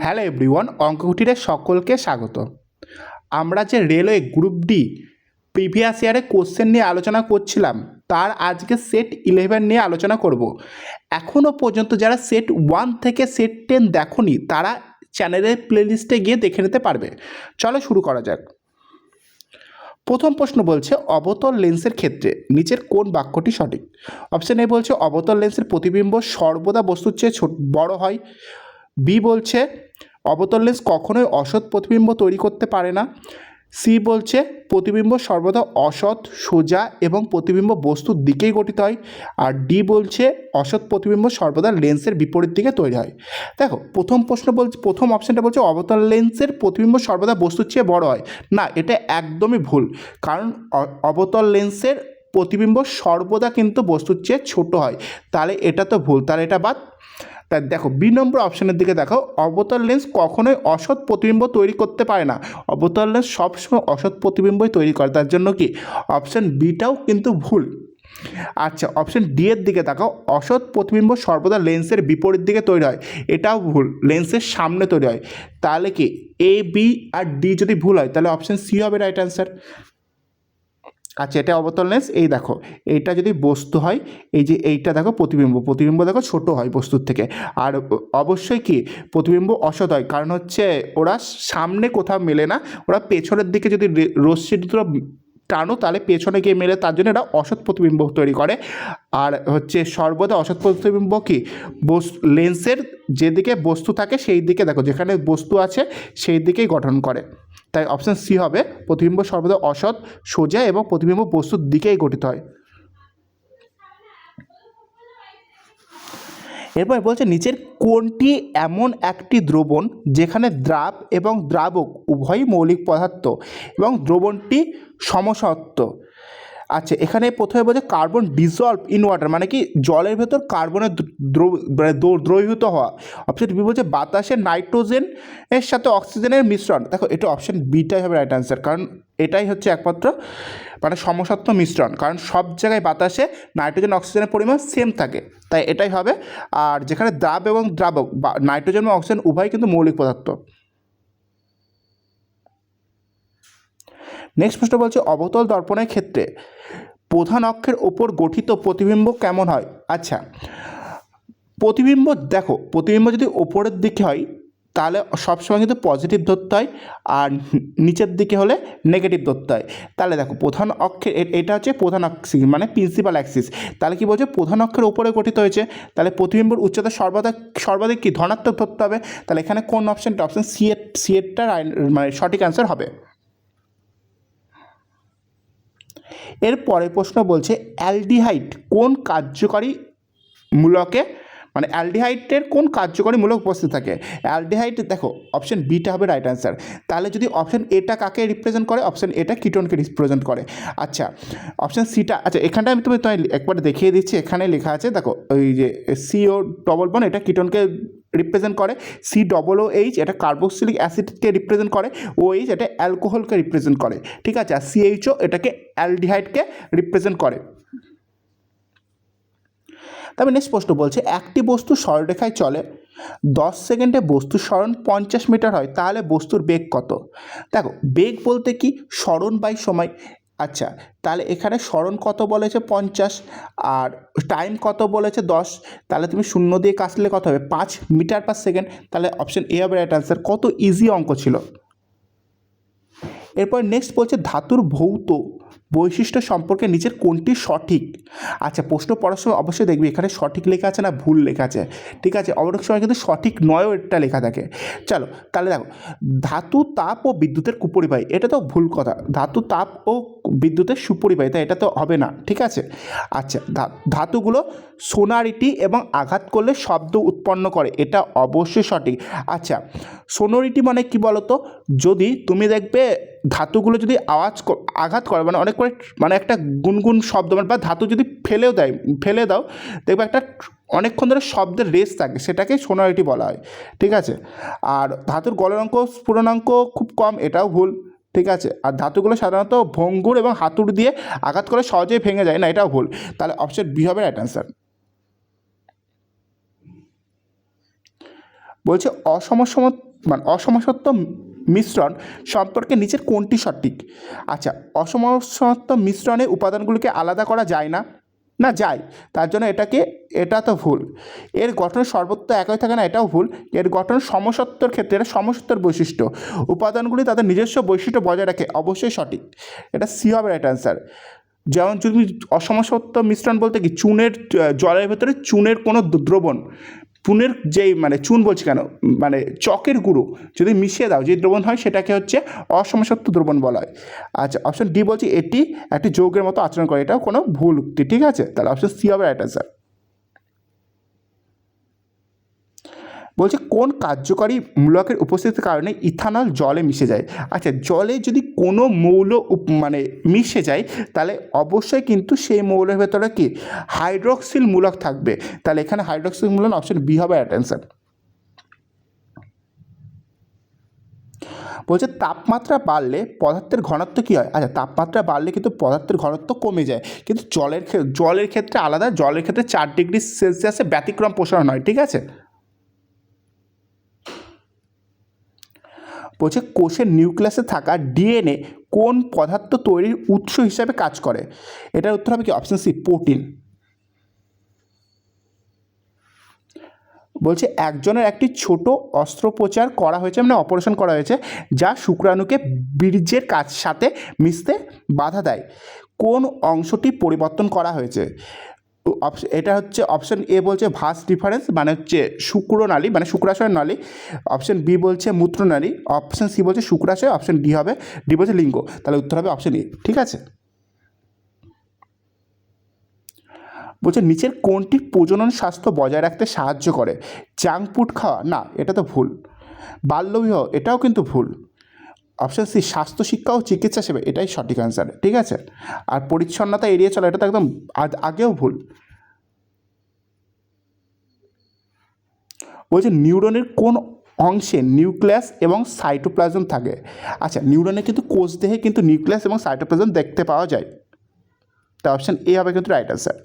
Hello everyone, অঙ্ককুটিরে সকলকে স্বাগত। আমরা যে রেলওয়ে গ্রুপ ডি প্রিভিয়াস ইয়ারে কোশ্চেন নিয়ে আলোচনা করছিলাম, তার আজকে সেট 11 নিয়ে আলোচনা করব। এখনও পর্যন্ত যারা সেট 1 থেকে সেট 10 দেখোনি, তারা চ্যানেলের প্লেলিস্টে গিয়ে দেখে নিতে পারবে। চলো শুরু করা যাক। প্রথম প্রশ্ন বলছে, অবতল লেন্সের ক্ষেত্রে নিচের কোন বাক্যটি সঠিক? অপশন এ বলছে অবতল লেন্সের প্রতিবিম্ব সর্বদা বস্তুর চেয়ে বড় হয়। বি বলছে অবতল লেন্স কখনোই অসৎ প্রতিবিম্ব তৈরি করতে পারে না। সি বলছে প্রতিবিম্ব সর্বদা অসৎ, সোজা এবং প্রতিবিম্ব বস্তুর দিকেই গঠিত হয়। আর ডি বলছে অসৎ প্রতিবিম্ব সর্বদা লেন্সের বিপরীত দিকে তৈরি হয়। দেখো, প্রথম অপশানটা বলছে অবতল লেন্সের প্রতিবিম্ব সর্বদা বস্তুর চেয়ে বড় হয়। না, এটা একদমই ভুল, কারণ অবতল লেন্সের প্রতিবিম্ব সর্বদা কিন্তু বস্তুর চেয়ে ছোট হয়। তাহলে এটা তো ভুল, তাহলে এটা বাদ। তাই দেখো, বি নম্বর অপশানের দিকে দেখো, অবতল লেন্স কখনোই অসৎ প্রতিবিম্ব তৈরি করতে পারে না। অবতল লেন্স সবসময় অসৎ প্রতিবিম্বই তৈরি করে, তার জন্য কি অপশান বিটাও কিন্তু ভুল। আচ্ছা, অপশান ডি এর দিকে তাকাও, অসৎ প্রতিবিম্ব সর্বদা লেন্সের বিপরীত দিকে তৈরি হয়। এটাও ভুল, লেন্সের সামনে তৈরি হয়। তাহলে কি এ, বি আর ডি যদি ভুল হয়, তাহলে অপশান সি হবে রাইট অ্যান্সার। আচ্ছা, এটা অবতল লেন্স। এই দেখো, এইটা যদি বস্তু হয়, এই যে এইটা দেখো প্রতিবিম্ব দেখো ছোট হয় বস্তুর থেকে। আর অবশ্যই কি প্রতিবিম্ব অসৎ হয়, কারণ হচ্ছে ওরা সামনে কোথাও মেলে না, ওরা পেছনের দিকে যদি রশ্মি দুটো টানো তাহলে পেছনে গিয়ে মেলে, তার জন্য এটা অসৎ প্রতিবিম্ব তৈরি করে। আর হচ্ছে সর্বদা অসৎ প্রতিবিম্ব কি লেন্সের যেদিকে বস্তু থাকে সেই দিকে দেখো, যেখানে বস্তু আছে সেই দিকেই গঠন করে। তাই অপশান সি হবে, প্রতিবিম্ব সর্বদা অসৎ, সোজা এবং প্রতিবিম্ব বস্তুর দিকেই গঠিত হয়। এরপর বলছে নিচের কোনটি এমন একটি দ্রবণ যেখানে দ্রাব এবং দ্রাবক উভয়ই মৌলিক পদার্থ এবং দ্রবণটি সমসত্ব? আচ্ছা, এখানে প্রথমে বলছে কার্বন ডিজলভ ইন ওয়াটার, মানে কি জলের ভেতর কার্বনের দ্রবীভূত হওয়া। অপশন বি বলছে বাতাসের নাইট্রোজেন এর সাথে অক্সিজেনের মিশ্রণ। দেখো, এটা অপশন বিটাই হবে রাইট অ্যান্সার, কারণ এটাই হচ্ছে একমাত্র মানে সমসত্ব মিশ্রণ, কারণ সব জায়গায় বাতাসে নাইট্রোজেন অক্সিজেনের পরিমাণ সেম থাকে, তাই এটাই হবে। আর যেখানে দ্রাব এবং দ্রাবক বা নাইট্রোজেন এবং অক্সিজেন উভয় কিন্তু মৌলিক পদার্থ। নেক্সট প্রশ্ন বলছে অবতল দর্পণের ক্ষেত্রে প্রধান অক্ষের ওপর গঠিত প্রতিবিম্ব কেমন হয়? আচ্ছা, প্রতিবিম্ব দেখো, প্রতিবিম্ব যদি ওপরের দিকে হয় তাহলে সবসময় কিন্তু পজিটিভ ধরতে হয়, আর নিচের দিকে হলে নেগেটিভ ধরতে হয়। তাহলে দেখো, প্রধান অক্ষের এটা হচ্ছে প্রধান অক্সিস মানে প্রিন্সিপাল অ্যাক্সিস। তাহলে কি বলছে প্রধান অক্ষের ওপরে গঠিত হয়েছে, তাহলে প্রতিবিম্বর উচ্চতা সর্বাধিক কি ধনাত্মক ধরতে হবে। তাহলে এখানে কোন অপশানটা, অপশান সি এরটা মানে সঠিক অ্যান্সার হবে। এর পরের প্রশ্ন বলছে অ্যালডিহাইড কোন কার্যকরী মূলকে, মানে অ্যালডিহাইডের কোন কার্যকরী মূলক উপস্থিত থাকে? অ্যালডিহাইড দেখো, অপশন বিটা হবে রাইট অ্যান্সার। তাহলে যদি অপশন এটা কাকে রিপ্রেজেন্ট করে, অপশন এটা কিটোনকে রিপ্রেজেন্ট করে। আচ্ছা, অপশন সিটা, আচ্ছা এখানটা আমি তোমায় একবারে দেখিয়ে দিচ্ছি, এখানে লেখা আছে দেখো, ওই যে সিও ডবল বন এটা কিটোনকে রিপ্রেজেন্ট করে, সি ডবল ও এইচ এটা কার্বক্সিলিক অ্যাসিডকে রিপ্রেজেন্ট করে, ও এইচ এটা অ্যালকোহলকে রিপ্রেজেন্ট করে, ঠিক আছে। আর সিএইচও এটাকে অ্যালডিহাইডকে রিপ্রেজেন্ট করে। তবে নেক্সট প্রশ্ন বলছে একটি বস্তু সরলরেখায় চলে, 10 সেকেন্ডে বস্তুর সরণ 50 মিটার হয়, তাহলে বস্তুর বেগ কত? দেখো, বেগ বলতে কি সরণ বাই সময়। আচ্ছা, তাহলে এখানে সরণ কত বলেছে 50, আর টাইম কত বলেছে 10, তাহলে তুমি শূন্য দিয়ে কাটলে কত হবে 5 মিটার পার সেকেন্ড। তাহলে অপশন এ হবে রাইট অ্যান্সার। কত ইজি অঙ্ক ছিল। এরপর নেক্সট বলছে ধাতুর ভৌত বৈশিষ্ট্য সম্পর্কে নিচের কোনটি সঠিক? আচ্ছা, প্রশ্ন পড়ার সময় অবশ্যই দেখবি এখানে সঠিক লেখা আছে না ভুল লেখা আছে, ঠিক আছে। অনেক সময় কিন্তু সঠিক নয়ও এটা লেখা থাকে। চলো তাহলে দেখো, ধাতু তাপ ও বিদ্যুতের কুপরিবাহী, এটা তো ভুল কথা, ধাতু তাপ ও বিদ্যুতের সুপরিবাহী, তাই এটা তো হবে না, ঠিক আছে। আচ্ছা, ধাতুগুলো সোনারিটি এবং আঘাত করলে শব্দ উৎপন্ন করে, এটা অবশ্যই সঠিক। আচ্ছা, সোনোরিটি মানে কি বলতো, যদি তুমি দেখবে ধাতুগুলো যদি আঘাত করে মানে অনেক করে মানে একটা গুনগুন শব্দ, মানে বা ধাতু যদি ফেলে দাও দেখবে একটা অনেকক্ষণ ধরে শব্দের রেস থাকে, সেটাকে সোনোরিটি বলা হয়, ঠিক আছে। আর ধাতুর গলনাঙ্ক স্ফুটনাঙ্ক খুব কম, এটাও ভুল, ঠিক আছে। আর ধাতুগুলো সাধারণত ভঙ্গুর এবং হাতুড়ি দিয়ে আঘাত করে সহজেই ভেঙে যায় না, এটাও ভুল। তাহলে অপশন বি হবে রাইট অ্যান্সার। বলছে মানে অসমসত্ব মিশ্রণ সম্পর্কে নিচের কোনটি সঠিক? আচ্ছা, অসমসত্ব মিশ্রণে উপাদানগুলিকে আলাদা করা যায় না, না যায়, তার জন্য এটা তো ভুল। এর গঠন সর্বত্র একই থাকে না, এটাও ভুল। এর গঠন সমসত্বর ক্ষেত্রে, এটা সমসত্বর বৈশিষ্ট্য, উপাদানগুলি তাদের নিজস্ব বৈশিষ্ট্য বজায় রাখে, অবশ্যই সঠিক, এটা সি হবে রাইট অ্যান্সার। যেমন যদি অসমসত্ব মিশ্রণ বলতে কি, জলের ভেতরে চুনের কোনো দ্রবণ, চুনের যেই মানে চুন বলছি কেন, মানে চকের গুঁড়ো যদি মিশিয়ে দাও যে দ্রবণ হয় সেটাকে হচ্ছে অসমসত্ব দ্রবণ বলা হয়। আচ্ছা, অপশন ডি বলছি এটি একটি যৌগের মতো আচরণ করে, এটাও কোনো ভুল উক্তি, ঠিক আছে, তাহলে অপশন সি হবে রাইট অ্যান্সার। বলছে কোন কার্যকরী মূলকের উপস্থিতির কারণে ইথানল জলে মিশে যায়? আচ্ছা, জলে যদি কোনো মৌল মানে মিশে যায় তাহলে অবশ্যই কিন্তু সেই মৌলের ভেতরে কি হাইড্রক্সিল মূলক থাকবে, তাহলে এখানে হাইড্রক্সিল মূলক অপশন বি হবে রাইট অ্যান্সার। বলছে তাপমাত্রা বাড়লে পদার্থের ঘনত্ব কী হয়? আচ্ছা, তাপমাত্রা বাড়লে কিন্তু পদার্থের ঘনত্ব কমে যায়, কিন্তু জলের ক্ষেত্রে আলাদা, জলের ক্ষেত্রে 4 ডিগ্রি সেলসিয়াসে ব্যতিক্রম প্রসারণ হয়, ঠিক আছে। বলছে কোষের নিউক্লিয়াসে থাকা ডিএনএ কোন পদার্থ তৈরির উৎস হিসাবে কাজ করে? এটার উত্তর হবে কি অপশন সি, প্রোটিন। বলছে একজনের একটি ছোট অস্ত্রোপচার করা হয়েছে, মানে অপারেশন করা হয়েছে, যা শুক্রাণুকে বীর্যের সাথে মিশতে বাধা দেয়, কোন অংশটি পরিবর্তন করা হয়েছে? এটা হচ্ছে অপশন এ বলছে ভাস ডিফারেন্স, মানে হচ্ছে শুক্রনালী, মানে শুক্রাশয় নালী। অপশন বি বলছে মূত্রনালী। অপশন সি বলছে শুক্রাশয়। অপশন ডি বলছে লিঙ্গ। তাহলে উত্তর হবে অপশন এ, ঠিক আছে। বলছে নিচের কোনটি প্রজনন স্বাস্থ্য বজায় রাখতে সাহায্য করে? জাঙ্ক ফুড খাওয়া, না, এটা তো ভুল। বাল্যবিবাহ, এটাও কিন্তু ভুল। অপশন সি স্বাস্থ্য শিক্ষা ও চিকিৎসা সেবা, এটাই সঠিক অ্যান্সার, ঠিক আছে। আর পরিচ্ছন্নতা এড়িয়ে চলা, এটা তো একদম আগেও ভুল। বলছে নিউরনের কোন অংশে নিউক্লিয়াস এবং সাইটোপ্লাজম থাকে? আচ্ছা, নিউরনে কিন্তু কোষ দেহে কিন্তু নিউক্লিয়াস এবং সাইটোপ্লাজম দেখতে পাওয়া যায়, তা অপশন এ হবে কিন্তু রাইট অ্যান্সার।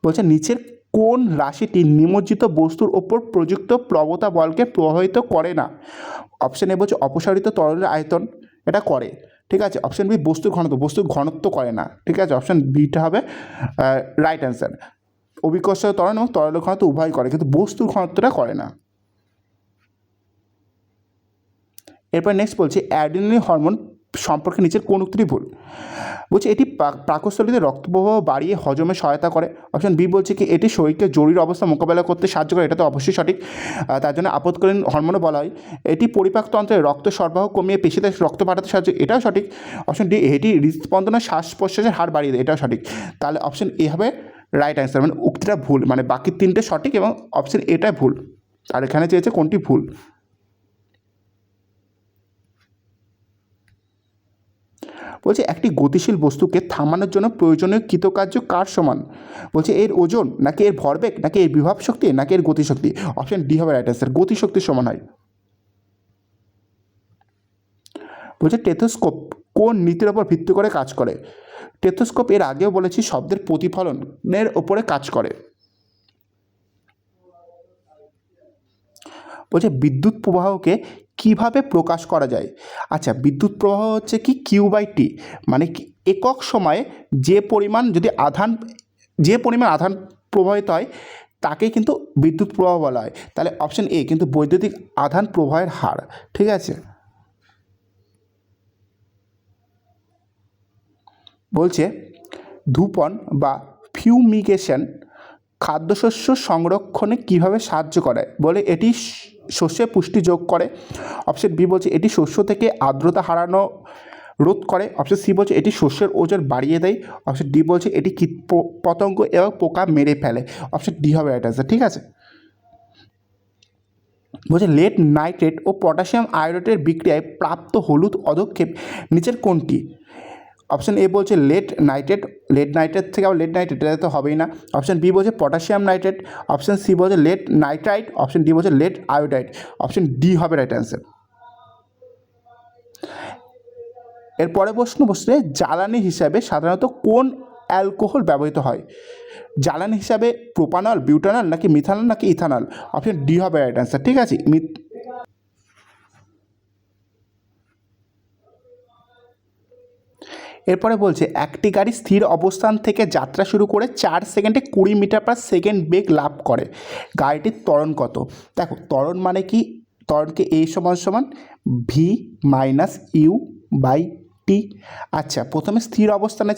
বলছে নিচের কোন রাশিটি নিমজ্জিত বস্তুর ওপর প্রযুক্ত প্রবণতা বলকে প্রভাবিত করে না? অপশন এ বলছে অপসারিত তরলের আয়তন, এটা করে, ঠিক আছে। অপশন বি বস্তুর ঘনত্ব করে না, ঠিক আছে। অপশন বিটা হবে রাইট অ্যান্সার। অভিকর্ষজ ত্বরণ এবং তরলের ঘনত্ব উভয় করে, কিন্তু বস্তুর ঘনত্বটা করে না। এরপর নেক্সট বলছি অ্যাড্রিনালিন হরমোন সম্পর্কে নিচের কোন উক্তিটি ভুল? বলছে এটি পাকস্থলীতে রক্তপ্রবাহ বাড়িয়ে হজমে সহায়তা করে। অপশন বি বলছে কি এটি শরীরকে জরুরি অবস্থা মোকাবেলা করতে সাহায্য করে, এটা তো অবশ্যই সঠিক, তার জন্য আপৎকালীন হরমোনও বলা হয়। এটি পরিপাকতন্ত্রে রক্ত সরবরাহ কমিয়ে পেশিতে রক্ত পাঠাতে সাহায্য, এটাও সঠিক। অপশন ডি এটি হৃদস্পন্দন ও শ্বাস প্রশ্বাসের হার বাড়িয়ে দেয়, এটাও সঠিক। তাহলে অপশন এ হবে রাইট অ্যান্সার, মানে উক্তিটা ভুল, মানে বাকি তিনটে সঠিক এবং অপশন এটা ভুল। আর এখানে চেয়েছে কোনটি ভুল। বলছে একটি গতিশীল বস্তুকে থামানোর জন্য প্রয়োজনীয় কৃতকার্য কার সমান? বলছে এর ওজন, নাকি এর ভরবেগ, নাকি এর বিভব শক্তি, নাকি এর গতিশক্তি? অপশন ডি হবে রাইট অ্যান্সার, গতিশক্তির সমান হয়। বলছে টেথোস্কোপ কোন নীতির ওপর ভিত্তি করে কাজ করে? টেথোস্কোপ এর আগেও বলেছি শব্দের প্রতিফলনের ওপরে কাজ করে। বলছে বিদ্যুৎ প্রবাহকে কিভাবে প্রকাশ করা যায়? আচ্ছা, বিদ্যুৎ প্রবাহ হচ্ছে কি কিউ/টি, মানে কি একক সময়ে যে পরিমাণ আধান প্রবাহিত হয় তাকেই কিন্তু বিদ্যুৎ প্রবাহ বলা হয়। তাহলে অপশন এ কিন্তু বৈদ্যুতিক আধান প্রবাহের হার, ঠিক আছে। বলছে ধূপন বা ফিউমিগেশন খাদ্যশস্য সংরক্ষণে কিভাবে সাহায্য করে? বলে এটি শস্যে পুষ্টি যোগ করে। অপশন বি বলছে এটি শস্য থেকে আর্দ্রতা হারানো রোধ করে। অপশন সি বলছে এটি শস্যের ওজন বাড়িয়ে দেয়। অপশন ডি বলছে এটি কীট পতঙ্গ এবং পোকা মেরে ফেলে। অপশন ডি হবে রাইট অ্যান্সার, ঠিক আছে। বলছে লেড নাইট্রেট ও পটাশিয়াম আয়োডেটের বিক্রিয়ায় প্রাপ্ত হলুদ অধক্ষেপ নিচের কোনটি? অপশন এ বলছে লেড নাইট্রেট থেকে আবার লেড নাইট্রেট, এটা তো হবেই না। অপশন বি বলছে পটাশিয়াম নাইট্রেট। অপশন সি বলছে লেড নাইট্রাইট। অপশন ডি বলছে লেড আয়োডাইড। অপশন ডি হবে রাইট অ্যান্সার। এর পরে প্রশ্ন বলছে জ্বালানি হিসাবে সাধারণত কোন অ্যালকোহল ব্যবহৃত হয়? জ্বালানি হিসাবে প্রোপানল, বিউটানল, নাকি মিথানল, নাকি ইথানল? অপশন ডি হবে রাইট অ্যান্সার। ঠিক আছে। এরপরে বলছে একটি গাড়ি স্থির অবস্থান থেকে যাত্রা শুরু করে 4 সেকেন্ডে 20 মিটার পার সেকেন্ড বেগ লাভ করে, গাড়িটির ত্বরণ কত? দেখো ত্বরণ মানে কি, ত্বরণকে এ সমান সমান V minus you by T. আচ্ছা, প্রথমে স্থির অবস্থানে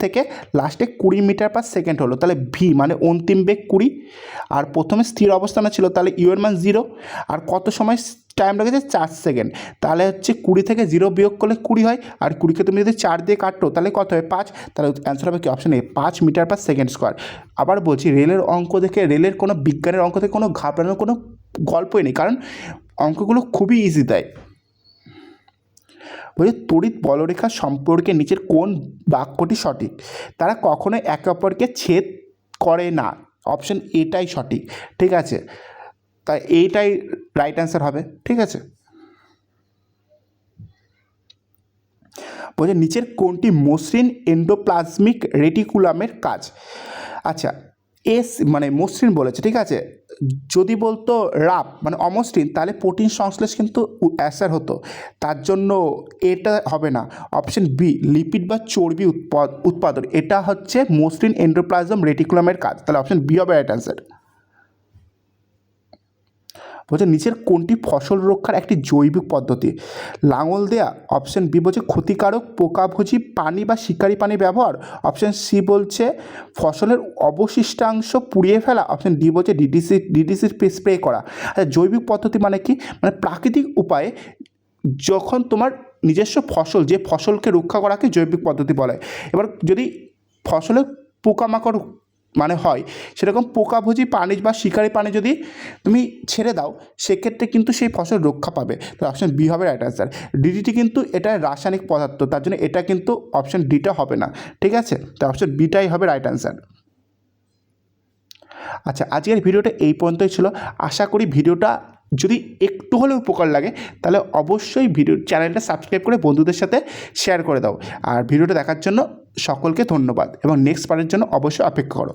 থেকে লাস্টে 20 মিটার পার সেকেন্ড হলো, তাহলে ভি মানে অন্তিম বেগ 20, আর প্রথমে স্থির অবস্থানে ছিল তাহলে ইউ এর মান 0, আর কত সময় টাইম লেগেছে 4 সেকেন্ড, তাহলে হচ্ছে 20 থেকে 0 বিয়োগ করলে 20 হয়, আর 20কে তুমি যদি 4 দিয়ে কাটো তাহলে কত হয় 5, তাহলে অ্যান্সার হবে কি option A 5 metre per second square. আবার বলছি রেলের অঙ্ক দেখে, রেলের কোনো বিজ্ঞানের অঙ্ক থেকে কোনো ঘাবড়ানোর কোনো গল্পই নেই, কারণ অঙ্কগুলো খুবই ইজি দেয়। বলছে তড়িৎ বলরেখা সম্পর্কে নিচের কোন বাক্যটি সঠিক? তারা কখনো একে অপরকে ছেদ করে না, অপশন এটাই সঠিক। ঠিক আছে, তাই এইটাই রাইট অ্যান্সার হবে। ঠিক আছে। বলছে নিচের কোনটি মসৃণ এন্ডোপ্লাজমিক রেটিকুলামের কাজ? আচ্ছা, এস মানে মসৃণ বলেছে, ঠিক আছে। যদি বলতো রাফ মানে অমসৃণ, তাহলে প্রোটিন সংশ্লেষ কিন্তু অ্যাসার হতো, তার জন্য এটা হবে না। অপশন বি লিপিড বা চর্বি উৎপাদন, এটা হচ্ছে মসৃণ এন্ডোপ্লাজম রেটিকুলামের কাজ, তাহলে অপশন বি হবে রাইট অ্যান্সার। বলছে নিচের কোনটি ফসল রক্ষার একটি জৈবিক পদ্ধতি? লাঙল দেয়া, অপশন বি বলছে ক্ষতিকারক পোকাভোজী পানি বা শিকারি পানি ব্যবহার, অপশন সি বলছে ফসলের অবশিষ্টাংশ পুড়িয়ে ফেলা, অপশন ডি বলছে ডিডিসি স্প্রে করা। আচ্ছা, জৈবিক পদ্ধতি মানে কি? মানে প্রাকৃতিক উপায়ে যখন তোমার নিজস্ব ফসল, যে ফসলকে রক্ষা করাকে জৈবিক পদ্ধতি বলে। এবার যদি ফসলে পোকামাকড় মানে হয়, সেরকম পোকাভোজী প্রাণী বা শিকারি প্রাণী যদি তুমি ছেড়ে দাও, সেক্ষেত্রে কিন্তু সেই ফসল রক্ষা পাবে। তো অপশন বি হবে রাইট অ্যান্সার। ডিডিটি কিন্তু এটা রাসায়নিক পদার্থ, তার জন্য এটা কিন্তু অপশন ডিটা হবে না। ঠিক আছে, তো অপশন বিটাই হবে রাইট অ্যান্সার। আচ্ছা, আজকের ভিডিওটা এই পর্যন্তই ছিল। আশা করি ভিডিওটা যদি একটু হলেও উপকার লাগে, তাহলে অবশ্যই চ্যানেলটা সাবস্ক্রাইব করে বন্ধুদের সাথে শেয়ার করে দাও। আর ভিডিওটা দেখার জন্য সকলকে ধন্যবাদ, এবং নেক্সট পার্টের জন্য অবশ্যই অপেক্ষা করো।